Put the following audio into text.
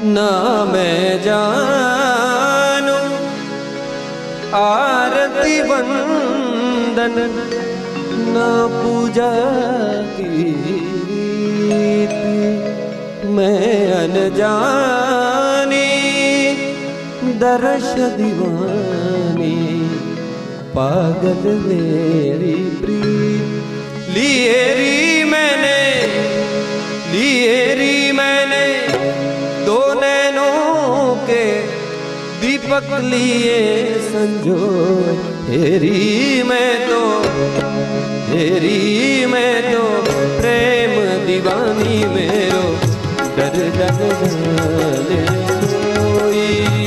ना मैं जानू आरती वंदन ना पूजा की मैं अनजानी दर्श दीवानी पागल मेरी प्रीत लिए री मैंने दो नैनों के दीपक लिए संजो हेरी मैं तो प्रेम दीवानी मेरो दर्द जाने कोई।